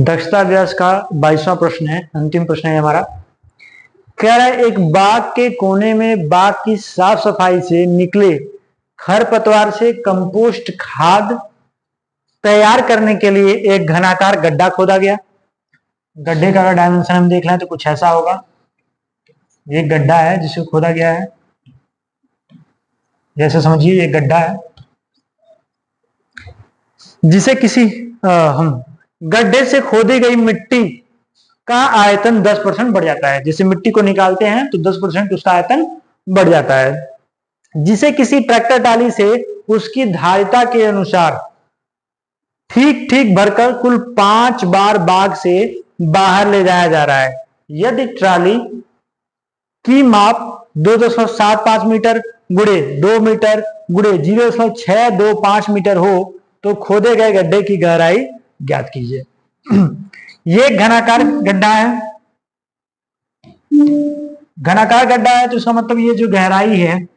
दक्षता अभ्यास का 22वां प्रश्न है, अंतिम प्रश्न है हमारा। कह रहा है एक बाग के कोने में बाग की साफ सफाई से निकले खरपतवार से कंपोस्ट खाद तैयार करने के लिए एक घनाकार गड्ढा खोदा गया। गड्ढे का अगर डायमेंशन हम देख लें तो कुछ ऐसा होगा। ये गड्ढा है जिसे खोदा गया है, जैसे समझिए ये गड्ढा है जिसे किसी हम गड्ढे से खोदी गई मिट्टी का आयतन 10% बढ़ जाता है। जैसे मिट्टी को निकालते हैं तो 10% उसका आयतन बढ़ जाता है, जिसे किसी ट्रैक्टर टाली से उसकी धारिता के अनुसार ठीक ठीक भरकर कुल 5 बार बाग से बाहर ले जाया जा रहा है। यदि ट्राली की माप 2.75 मीटर गुड़े 2 मीटर गुड़े 0.625 मीटर हो तो खोदे गए गड्ढे की गहराई ज्ञात कीजिए। ये घनाकार गड्ढा है, घनाकार गड्ढा है तो इसका मतलब ये जो गहराई है,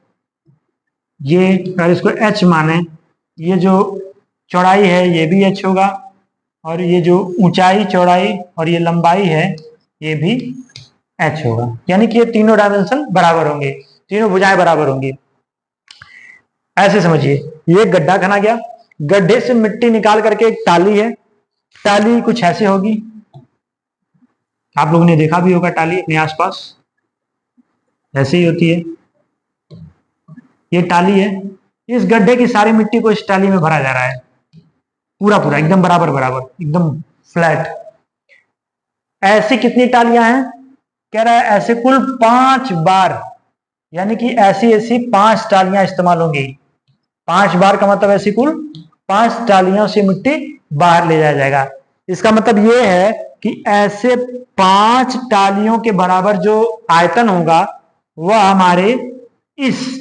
ये अगर इसको h माने, ये जो चौड़ाई है ये भी h होगा, और ये जो ऊंचाई चौड़ाई और ये लंबाई है ये भी h होगा। यानी कि ये तीनों डायमेंशन बराबर होंगे, तीनों भुजाएं बराबर होंगी। ऐसे समझिए ये गड्ढा खना गया, गड्ढे से मिट्टी निकाल करके एक टाली है, टाली कुछ ऐसे होगी, आप लोगों ने देखा भी होगा टाली अपने आसपास, ऐसे ही होती है। ये टाली है, इस गड्ढे की सारी मिट्टी को इस टाली में भरा जा रहा है, पूरा पूरा एकदम बराबर बराबर एकदम फ्लैट। ऐसी कितनी टालियां हैं? कह रहा है ऐसे कुल 5 बार, यानी कि ऐसी ऐसी 5 टालियां इस्तेमाल होंगी। 5 बार का मतलब ऐसी कुल 5 टालियों से मिट्टी बाहर ले जाया जाएगा। इसका मतलब ये है कि ऐसे 5 टालियों के बराबर जो आयतन होगा वह हमारे इस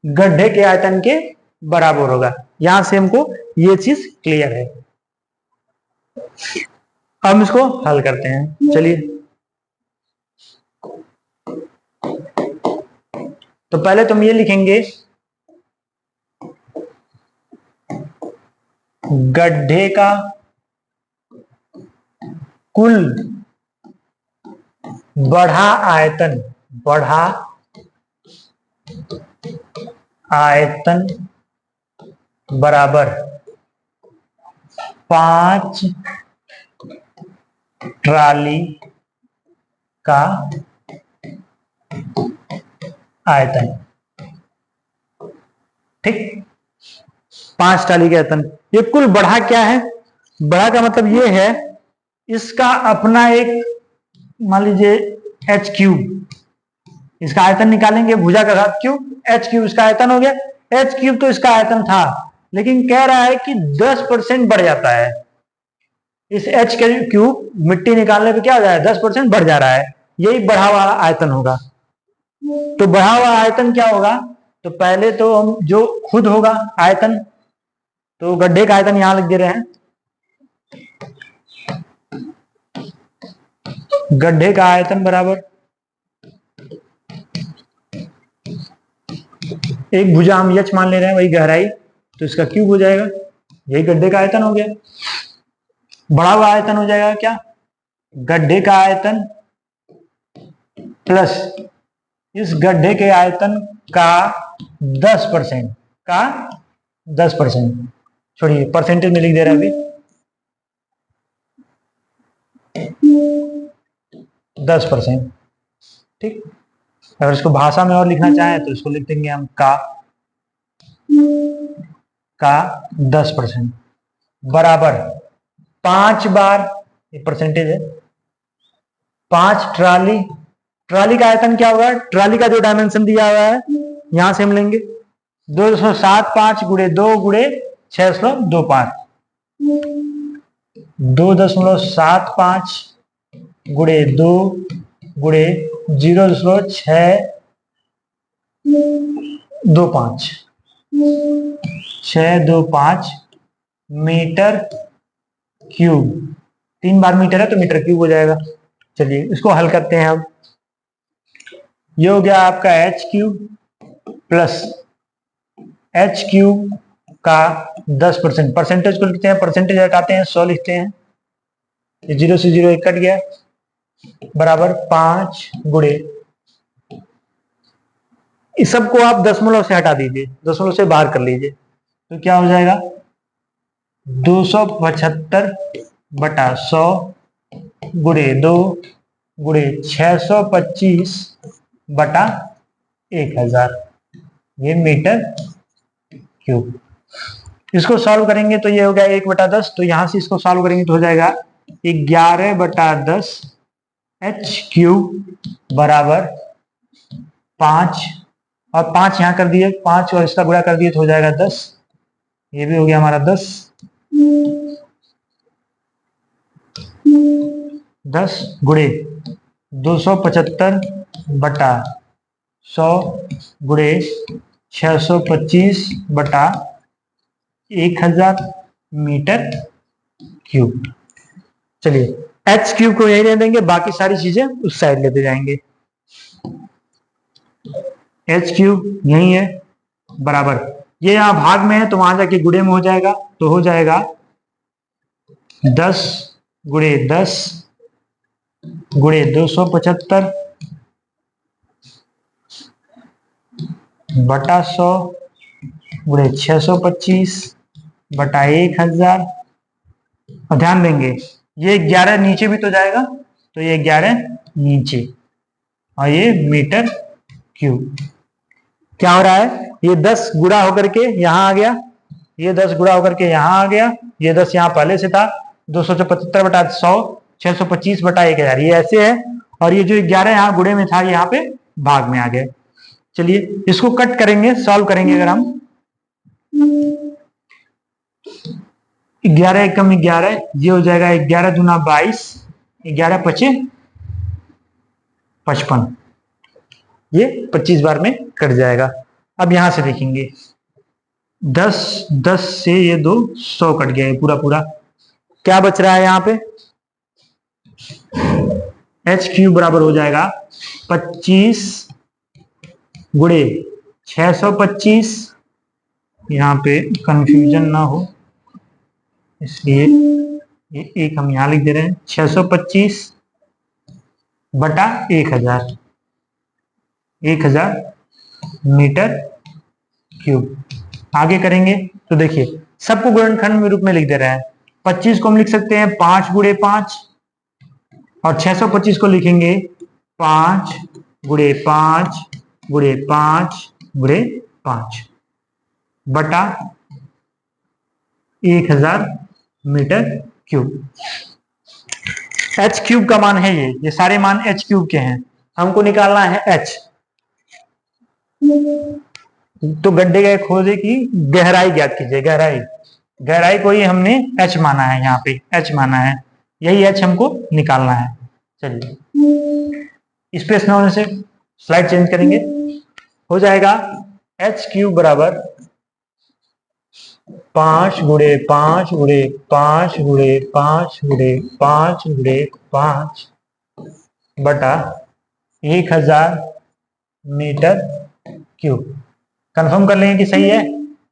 गड्ढे के आयतन के बराबर होगा। यहां से हमको ये चीज क्लियर है। अब इसको हल करते हैं, चलिए। तो पहले तुम ये लिखेंगे गड्ढे का कुल बढ़ा आयतन, बढ़ा आयतन बराबर 5 ट्राली का आयतन। ठीक, 5 ट्राली का आयतन। ये कुल बढ़ा क्या है? बढ़ा का मतलब ये है इसका अपना एक, मान लीजिए एच क्यूब, इसका आयतन निकालेंगे भुजा का घात क्यूब, एच क्यूब इसका आयतन हो गया। एच क्यूब तो इसका आयतन था, लेकिन कह रहा है कि 10% बढ़ जाता है। इस एच क्यूब मिट्टी निकालने पे क्या हो जाए, 10% बढ़ जा रहा है। यही बढ़ा हुआ आयतन होगा। तो बढ़ा हुआ आयतन क्या होगा? तो पहले तो हम जो खुद होगा आयतन, तो गड्ढे का आयतन यहां लिख दे रहे हैं। गड्ढे का आयतन बराबर एक भुजा हम एच मान ले रहे हैं, वही गहराई, तो इसका क्यूब हो जाएगा। यही गड्ढे का आयतन हो गया। बढ़ा हुआ आयतन हो जाएगा क्या? गड्ढे का आयतन प्लस इस गड्ढे के आयतन का 10%, का 10%, छोड़िए परसेंटेज में लिख दे रहा है अभी, 10%। ठीक, अगर इसको भाषा में और लिखना चाहें तो इसको लिख देंगे हम का 10% बराबर 5 बार, ये परसेंटेज है, 5 ट्राली। ट्राली का आयतन क्या होगा? ट्राली का जो डायमेंशन दिया हुआ है यहां से हम लेंगे 2.75 गुणे 2 गुणे 6.25, 2.75 गुणे 2 गुणे 0.625, 625 मीटर क्यूब। 3 बार मीटर है तो मीटर क्यूब हो जाएगा। चलिए इसको हल करते हैं। अब ये हो गया आपका H cube plus H cube का 10%, परसेंटेज को लिखते हैं, परसेंटेज हटाते हैं 100 लिखते हैं, ये 0 से 0 1 कट गया, बराबर 5 गुणे, इस सबको आप दशमलव से हटा दीजिए, दशमलव से बाहर कर लीजिए, तो क्या हो जाएगा 275 बटा 100 गुणे 2 गुणे 625 बटा 1000, ये मीटर क्यूब। इसको सॉल्व करेंगे तो ये हो गया 1/10, तो यहां से इसको सॉल्व करेंगे तो हो जाएगा 11/10 एच क्यूब बराबर 5, और 5 यहां कर दिए, 5 और इसका गुणा कर दिए तो हो जाएगा 10, ये भी हो गया हमारा 10 गुणे 275 बटा 100 गुणे 625 बटा 1000 मीटर क्यूब। चलिए एच क्यूब को यही रहने देंगे, बाकी सारी चीजें उस साइड लेते जाएंगे। एच क्यूब यही है, बराबर ये यहां भाग में है तो वहां जाके गुणे में हो जाएगा, तो हो जाएगा 10 गुणे 10 गुणे 275 बटा 100 गुणे 625 बटा 1000। और ध्यान देंगे ये 11 नीचे भी तो जाएगा, तो ये 11 नीचे, और ये मीटर क्यूब। क्या हो रहा है, ये 10 गुणा होकर के यहां आ गया, ये 10 गुणा होकर के यहां आ गया, ये 10 यहां पहले से था, 275 बटा 100 625 बटा 1000, ये ऐसे है, और ये जो 11 यहाँ गुणे में था यहाँ पे भाग में आ गया। चलिए इसको कट करेंगे, सॉल्व करेंगे। अगर हम 11 एकम 11, ये हो जाएगा 11 दूना 22, 11 पचे 55, ये 25 बार में कट जाएगा। अब यहां से देखेंगे 10 से ये 2 100 कट गया, पूरा पूरा। क्या बच रहा है यहाँ पे, एच क्यूब बराबर हो जाएगा 25 गुणे 625, यहाँ पे कंफ्यूजन ना हो इसलिए ये एक हम यहां लिख दे रहे हैं, 625 बटा 1000 मीटर क्यूब। आगे करेंगे तो देखिए सबको गुणनखंड में रूप में लिख दे रहे हैं। 25 को हम लिख सकते हैं 5 गुणे 5, और 625 को लिखेंगे 5 गुणे 5 गुणे 5 गुणे 5 बटा 1000 मीटर क्यूब। एच क्यूब का मान है ये सारे मान एच क्यूब के हैं, हमको निकालना है एच। तो गड्ढे के खोजे की गहराई ज्ञात कीजिए, गहराई को ही हमने एच माना है, यहाँ पे एच माना है, यही एच हमको निकालना है। चलिए स्पेस न होने से स्लाइड चेंज करेंगे, हो जाएगा एच क्यूब बराबर 5 गुणे 5 गुणे 5 गुणे 5 गुणे 5 गुणे 5 बटा 1000 मीटर क्यूब। कंफर्म कर लेंगे कि सही है।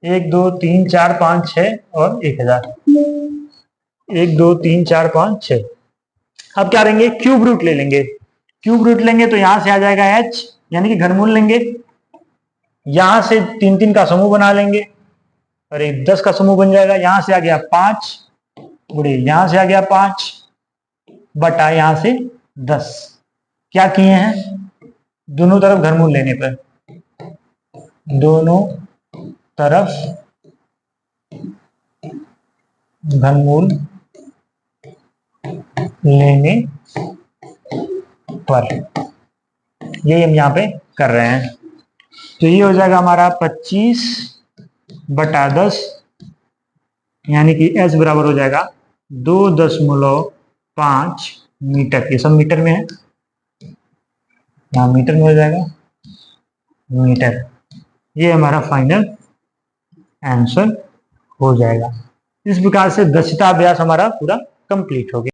1 2 3 4 5 6 और 1000, 1 2 3 4 5 6। अब क्या करेंगे, क्यूब रूट ले लेंगे। क्यूब रूट लेंगे तो यहां से आ जाएगा h, यानी कि घनमूल लेंगे, यहां से 3 3 का समूह बना लेंगे, और एक 10 का समूह बन जाएगा। यहां से आ गया 5 गुणे, यहां से आ गया 5 बटा यहां से 10। क्या किए हैं, दोनों तरफ घनमूल लेने पर, दोनों तरफ घनमूल लेने पर, यही हम यहाँ पे कर रहे हैं। तो ये हो जाएगा हमारा 25 बटा 10, यानी कि एच बराबर हो जाएगा 2.5 मीटर। ये सब मीटर में है, यहाँ मीटर में हो जाएगा मीटर। ये हमारा फाइनल आंसर हो जाएगा। इस प्रकार से दक्षता अभ्यास हमारा पूरा कंप्लीट हो गया।